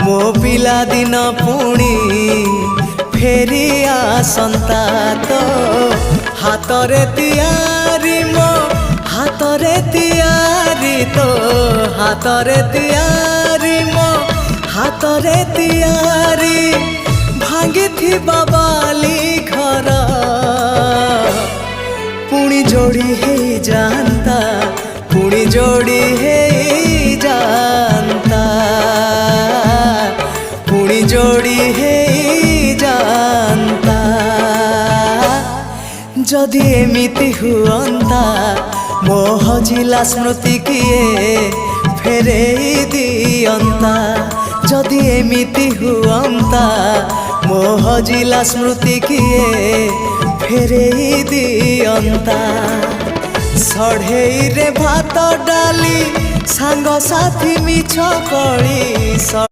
मो पिला दिन पुणी फेरी आसंता तो हातरे तियारी मो हातरे तियारी तो हातरे तियारी मो हातरे तियारी भांगी थी बाबाली घर पुणी जोड़ी है जानता पुणी जोड़ी है जानता पुणी जोड़ी है जानता जदि एमिति हुअंता मो हजिला स्मृति किए फेरे दियंता जदि एमिति हुअंता मो हजिला स्मृति किए फेरे दियंता सढ़े रे भात डाली सांग साथी मिछ कली